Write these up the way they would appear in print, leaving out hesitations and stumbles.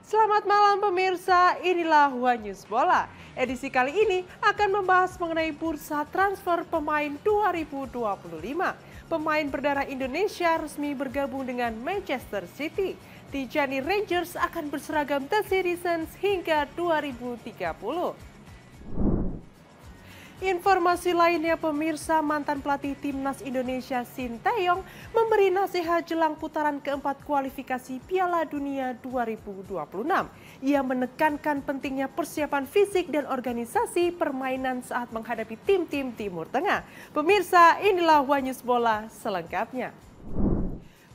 Selamat malam pemirsa, inilah One News Bola. Edisi kali ini akan membahas mengenai bursa transfer pemain 2025. Pemain berdarah Indonesia resmi bergabung dengan Manchester City. Tijani Rangers akan berseragam The Citizens hingga 2030. Informasi lainnya pemirsa, mantan pelatih Timnas Indonesia Sinteyong memberi nasihat jelang putaran keempat kualifikasi Piala Dunia 2026. Ia menekankan pentingnya persiapan fisik dan organisasi permainan saat menghadapi tim-tim Timur Tengah. Pemirsa, inilah One News Bola selengkapnya.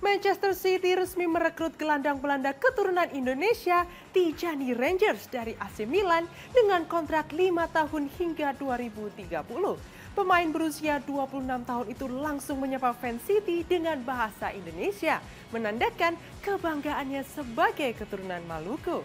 Manchester City resmi merekrut gelandang Belanda keturunan Indonesia Tijani Rangers dari AC Milan dengan kontrak 5 tahun hingga 2030. Pemain berusia 26 tahun itu langsung menyapa fans City dengan bahasa Indonesia, menandakan kebanggaannya sebagai keturunan Maluku.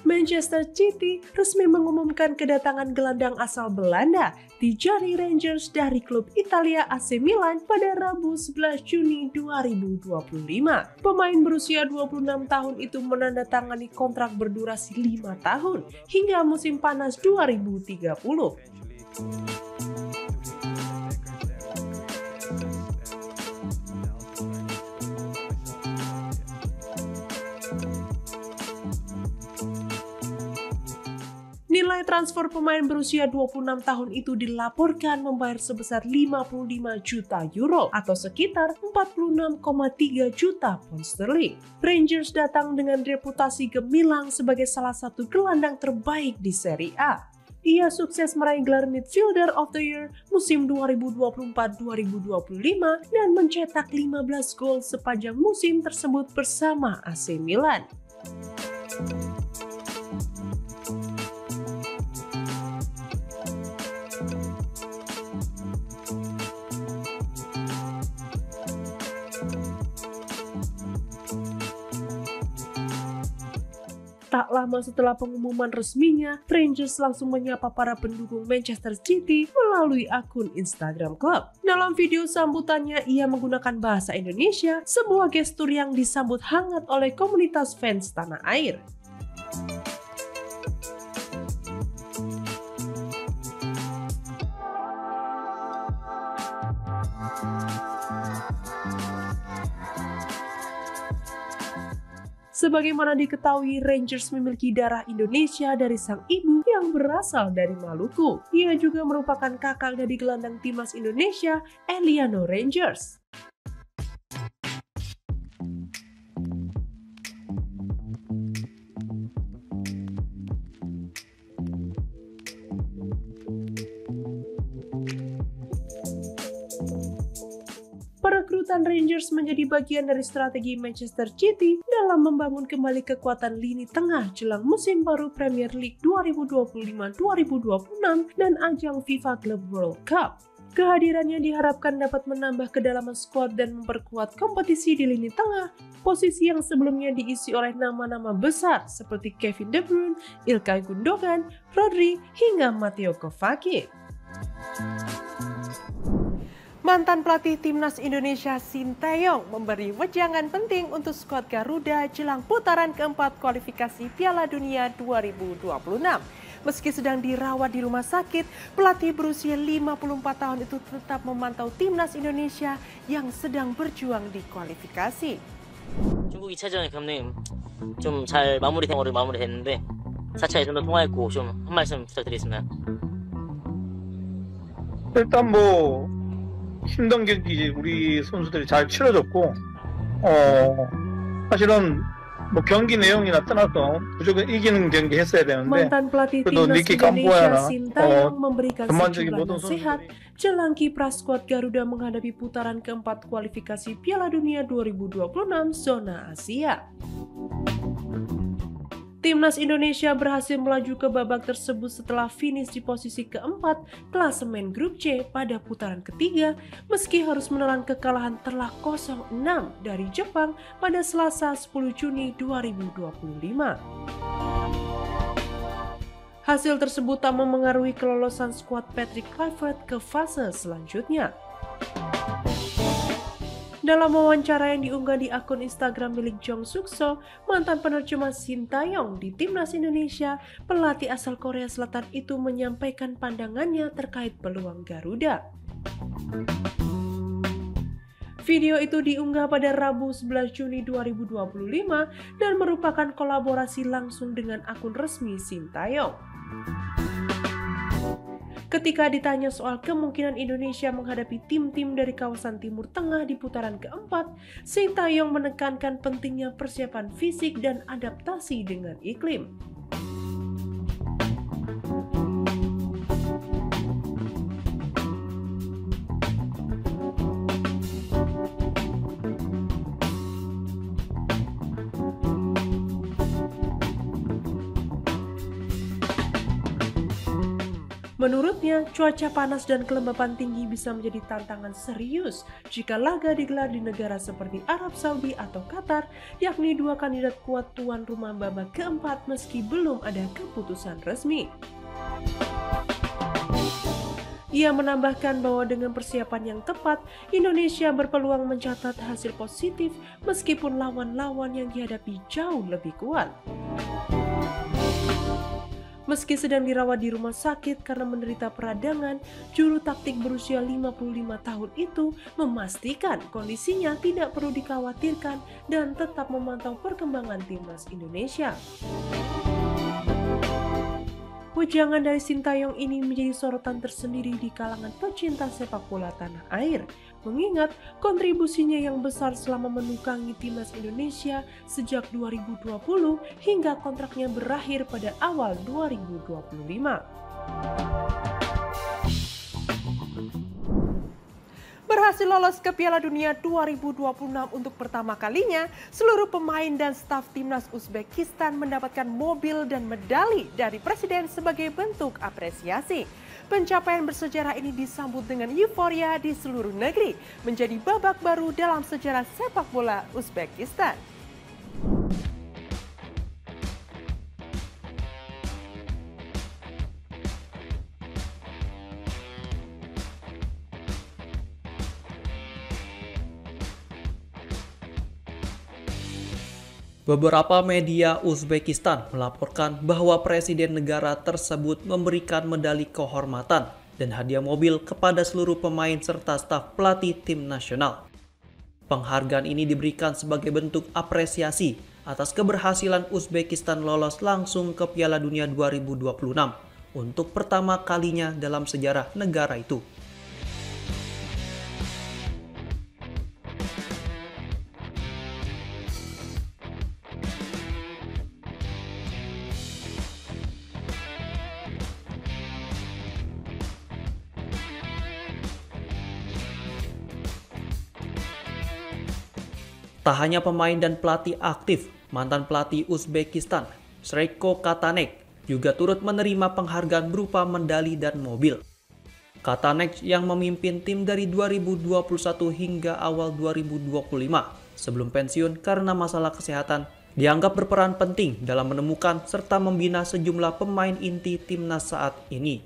Manchester City resmi mengumumkan kedatangan gelandang asal Belanda, Tijani Rangers dari klub Italia AC Milan pada Rabu 11 Juni 2025. Pemain berusia 26 tahun itu menandatangani kontrak berdurasi 5 tahun hingga musim panas 2030. Nilai transfer pemain berusia 26 tahun itu dilaporkan membayar sebesar 55 juta euro atau sekitar 46,3 juta pound sterling. Rangers datang dengan reputasi gemilang sebagai salah satu gelandang terbaik di Serie A. Ia sukses meraih gelar Midfielder of the Year musim 2024-2025 dan mencetak 15 gol sepanjang musim tersebut bersama AC Milan. Tak lama setelah pengumuman resminya, Rangers langsung menyapa para pendukung Manchester City melalui akun Instagram klub. Dalam video sambutannya, ia menggunakan bahasa Indonesia, sebuah gestur yang disambut hangat oleh komunitas fans tanah air. Sebagaimana diketahui, Rangers memiliki darah Indonesia dari sang ibu yang berasal dari Maluku. Ia juga merupakan kakak dari gelandang timnas Indonesia, Eliano Rangers. Perekrutan Rangers menjadi bagian dari strategi Manchester City dalam membangun kembali kekuatan lini tengah jelang musim baru Premier League 2025-2026 dan ajang FIFA Club World Cup. Kehadirannya diharapkan dapat menambah kedalaman skuad dan memperkuat kompetisi di lini tengah, posisi yang sebelumnya diisi oleh nama-nama besar seperti Kevin De Bruyne, Ilkay Gundogan, Rodri, hingga Mateo Kovacic. Mantan pelatih Timnas Indonesia Sinteyong memberi wejangan penting untuk skuad Garuda jelang putaran keempat kualifikasi Piala Dunia 2026. Meski sedang dirawat di rumah sakit, pelatih berusia 54 tahun itu tetap memantau Timnas Indonesia yang sedang berjuang di kualifikasi. 중국 2차전에 감독님 좀 잘 마무리된 거를 마무리했는데 4차 예선도 통과했고 좀 한 말씀 부탁드리겠습니다. 일단 뭐 힘든 경기 우리 선수들이 잘 치러졌고 사실은 뭐 경기 내용이나 떠나서 무조건 이기는 경기 했어야 되는데 mantan pelatih 그래도 Timnas 니키 Indonesia 캄포야나 Sinteyong memberikan 전반적인 sejumlah 모든 nasihat 선수들이 jelang kiprah skuad Garuda menghadapi putaran keempat kualifikasi Piala Dunia 2026 zona Asia. Timnas Indonesia berhasil melaju ke babak tersebut setelah finish di posisi keempat klasemen grup C pada putaran ketiga, meski harus menelan kekalahan telak 0-6 dari Jepang pada Selasa 10 Juni 2025. Hasil tersebut tak memengaruhi kelolosan skuad Patrick Kluivert ke fase selanjutnya. Dalam wawancara yang diunggah di akun Instagram milik Jong Suk-so, mantan penerjemah Shin Tae-yong di Timnas Indonesia, pelatih asal Korea Selatan itu menyampaikan pandangannya terkait peluang Garuda. Video itu diunggah pada Rabu 11 Juni 2025 dan merupakan kolaborasi langsung dengan akun resmi Shin Tae-yong. Ketika ditanya soal kemungkinan Indonesia menghadapi tim-tim dari kawasan Timur Tengah di putaran keempat, Shin Tae-yong menekankan pentingnya persiapan fisik dan adaptasi dengan iklim. Menurutnya, cuaca panas dan kelembapan tinggi bisa menjadi tantangan serius jika laga digelar di negara seperti Arab Saudi atau Qatar, yakni dua kandidat kuat tuan rumah babak keempat meski belum ada keputusan resmi. Ia menambahkan bahwa dengan persiapan yang tepat, Indonesia berpeluang mencatat hasil positif meskipun lawan-lawan yang dihadapi jauh lebih kuat. Meski sedang dirawat di rumah sakit karena menderita peradangan, juru taktik berusia 55 tahun itu memastikan kondisinya tidak perlu dikhawatirkan dan tetap memantau perkembangan timnas Indonesia. Wejangan dari Shin Tae-yong ini menjadi sorotan tersendiri di kalangan pecinta sepak bola tanah air, mengingat kontribusinya yang besar selama menukangi timnas Indonesia sejak 2020 hingga kontraknya berakhir pada awal 2025. Berhasil lolos ke Piala Dunia 2026 untuk pertama kalinya, seluruh pemain dan staf timnas Uzbekistan mendapatkan mobil dan medali dari Presiden sebagai bentuk apresiasi. Pencapaian bersejarah ini disambut dengan euforia di seluruh negeri, menjadi babak baru dalam sejarah sepak bola Uzbekistan. Beberapa media Uzbekistan melaporkan bahwa presiden negara tersebut memberikan medali kehormatan dan hadiah mobil kepada seluruh pemain serta staf pelatih tim nasional. Penghargaan ini diberikan sebagai bentuk apresiasi atas keberhasilan Uzbekistan lolos langsung ke Piala Dunia 2026 untuk pertama kalinya dalam sejarah negara itu. Tak hanya pemain dan pelatih aktif, mantan pelatih Uzbekistan, Sreko Katanek, juga turut menerima penghargaan berupa medali dan mobil. Katanek yang memimpin tim dari 2021 hingga awal 2025 sebelum pensiun karena masalah kesehatan, dianggap berperan penting dalam menemukan serta membina sejumlah pemain inti timnas saat ini.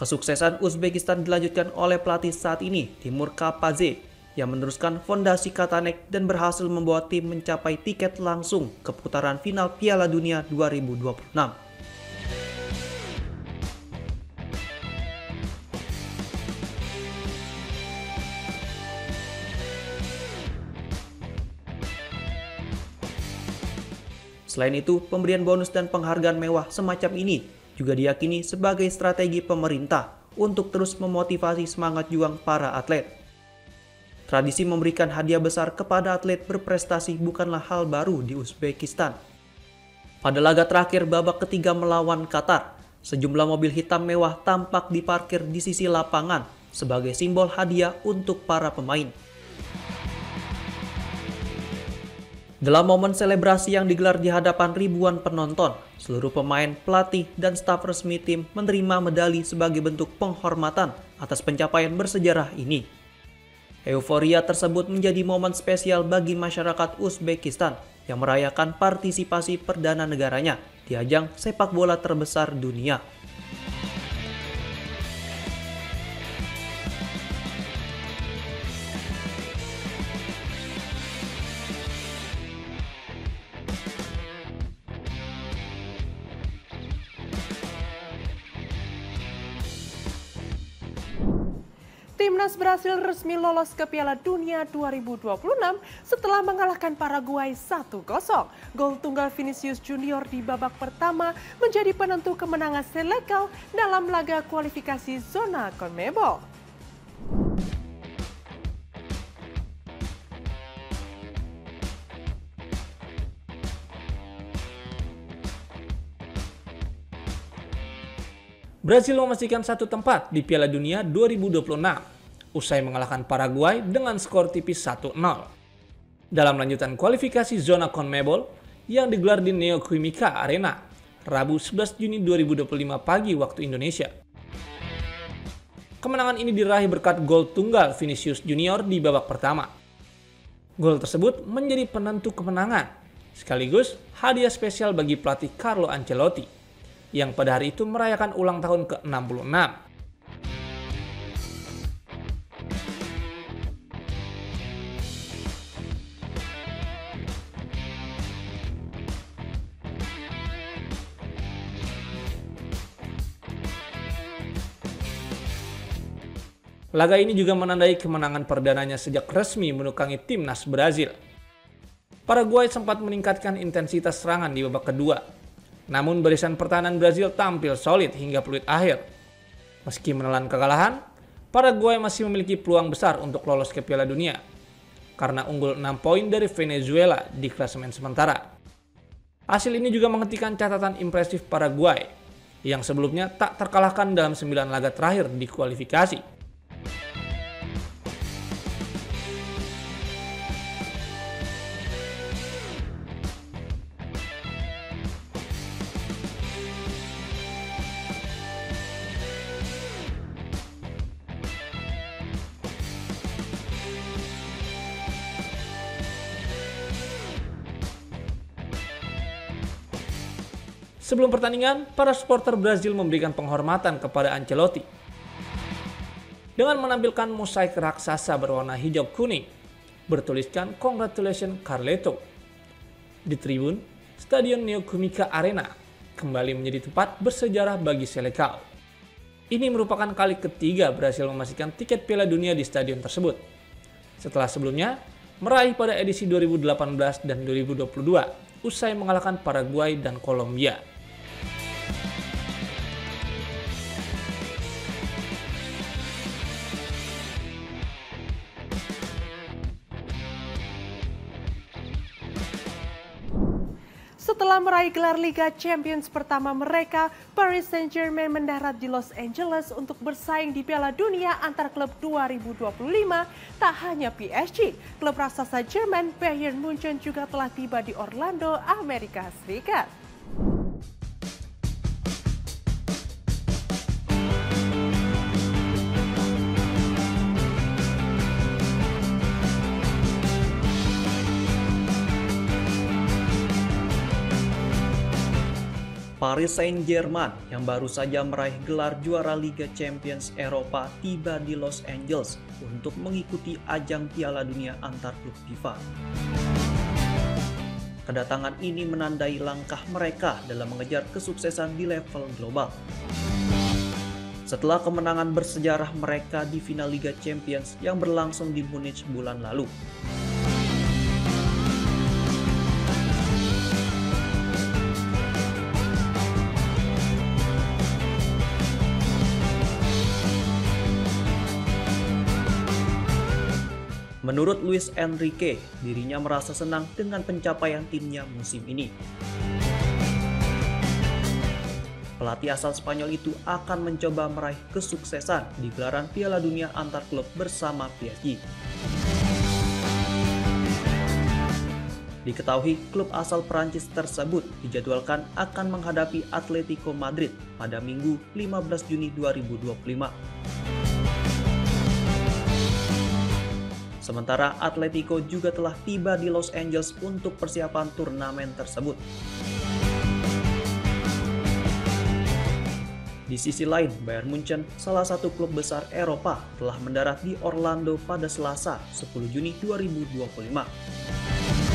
Kesuksesan Uzbekistan dilanjutkan oleh pelatih saat ini, Timur Kapadze, yang meneruskan fondasi Katanek dan berhasil membawa tim mencapai tiket langsung ke putaran final Piala Dunia 2026. Selain itu, pemberian bonus dan penghargaan mewah semacam ini juga diyakini sebagai strategi pemerintah untuk terus memotivasi semangat juang para atlet. Tradisi memberikan hadiah besar kepada atlet berprestasi bukanlah hal baru di Uzbekistan. Pada laga terakhir babak ketiga melawan Qatar, sejumlah mobil hitam mewah tampak diparkir di sisi lapangan sebagai simbol hadiah untuk para pemain. Dalam momen selebrasi yang digelar di hadapan ribuan penonton, seluruh pemain, pelatih, dan staf resmi tim menerima medali sebagai bentuk penghormatan atas pencapaian bersejarah ini. Euforia tersebut menjadi momen spesial bagi masyarakat Uzbekistan yang merayakan partisipasi perdana negaranya di ajang sepak bola terbesar dunia. Timnas Brasil resmi lolos ke Piala Dunia 2026 setelah mengalahkan Paraguay 1-0. Gol tunggal Vinicius Junior di babak pertama menjadi penentu kemenangan Selecal dalam laga kualifikasi zona CONMEBOL. Brasil memastikan satu tempat di Piala Dunia 2026 usai mengalahkan Paraguay dengan skor tipis 1-0. Dalam lanjutan kualifikasi zona CONMEBOL yang digelar di Neoquímica Arena, Rabu 11 Juni 2025 pagi waktu Indonesia. Kemenangan ini diraih berkat gol tunggal Vinicius Junior di babak pertama. Gol tersebut menjadi penentu kemenangan, sekaligus hadiah spesial bagi pelatih Carlo Ancelotti yang pada hari itu merayakan ulang tahun ke-66. Laga ini juga menandai kemenangan perdananya sejak resmi menukangi timnas Brazil. Paraguay sempat meningkatkan intensitas serangan di babak kedua. Namun barisan pertahanan Brazil tampil solid hingga peluit akhir. Meski menelan kekalahan, Paraguay masih memiliki peluang besar untuk lolos ke Piala Dunia karena unggul 6 poin dari Venezuela di klasemen sementara. Hasil ini juga menghentikan catatan impresif Paraguay yang sebelumnya tak terkalahkan dalam 9 laga terakhir di kualifikasi. Sebelum pertandingan, para supporter Brazil memberikan penghormatan kepada Ancelotti dengan menampilkan mosaik raksasa berwarna hijau kuning bertuliskan "Congratulations Carleto". Di tribun, Stadion Neoquímica Arena kembali menjadi tempat bersejarah bagi Selecal. Ini merupakan kali ketiga Brasil memastikan tiket Piala Dunia di stadion tersebut, setelah sebelumnya meraih pada edisi 2018 dan 2022 usai mengalahkan Paraguay dan Kolombia. Setelah meraih gelar Liga Champions pertama mereka, Paris Saint-Germain mendarat di Los Angeles untuk bersaing di Piala Dunia antar klub 2025. Tak hanya PSG, klub raksasa Jerman Bayern Munchen juga telah tiba di Orlando, Amerika Serikat. Paris Saint-Germain yang baru saja meraih gelar juara Liga Champions Eropa tiba di Los Angeles untuk mengikuti ajang Piala Dunia antar klub FIFA. Kedatangan ini menandai langkah mereka dalam mengejar kesuksesan di level global. Setelah kemenangan bersejarah mereka di final Liga Champions yang berlangsung di Munich bulan lalu. Menurut Luis Enrique, dirinya merasa senang dengan pencapaian timnya musim ini. Pelatih asal Spanyol itu akan mencoba meraih kesuksesan di gelaran Piala Dunia antar klub bersama PSG. Diketahui klub asal Prancis tersebut dijadwalkan akan menghadapi Atletico Madrid pada Minggu 15 Juni 2025. Sementara Atletico juga telah tiba di Los Angeles untuk persiapan turnamen tersebut. Di sisi lain, Bayern Munchen, salah satu klub besar Eropa, telah mendarat di Orlando pada Selasa, 10 Juni 2025.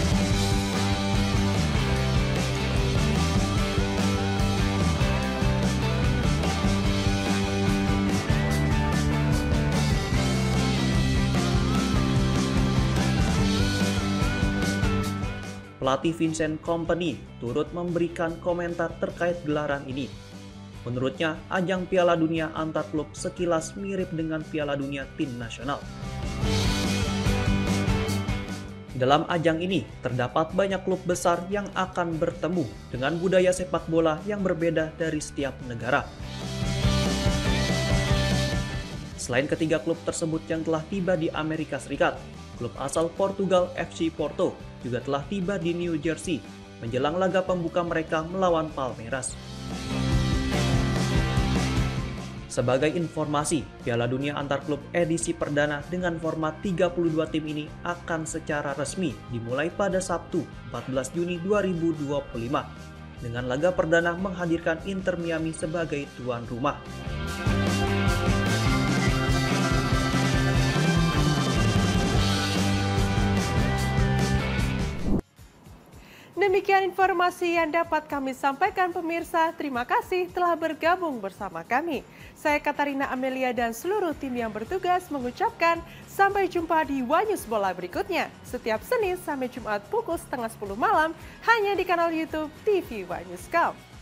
Pelatih Vincent Kompany turut memberikan komentar terkait gelaran ini. Menurutnya, ajang Piala Dunia antar klub sekilas mirip dengan Piala Dunia tim nasional. Dalam ajang ini, terdapat banyak klub besar yang akan bertemu dengan budaya sepak bola yang berbeda dari setiap negara. Selain ketiga klub tersebut yang telah tiba di Amerika Serikat, klub asal Portugal FC Porto juga telah tiba di New Jersey menjelang laga pembuka mereka melawan Palmeiras. Sebagai informasi, Piala Dunia antar klub edisi perdana dengan format 32 tim ini akan secara resmi dimulai pada Sabtu 14 Juni 2025 dengan laga perdana menghadirkan Inter Miami sebagai tuan rumah. Demikian informasi yang dapat kami sampaikan pemirsa. Terima kasih telah bergabung bersama kami. Saya Katarina Amelia dan seluruh tim yang bertugas mengucapkan sampai jumpa di Wanyus Bola berikutnya. Setiap Senin sampai Jumat pukul 9:30 malam hanya di kanal YouTube TV Wanyus Cup.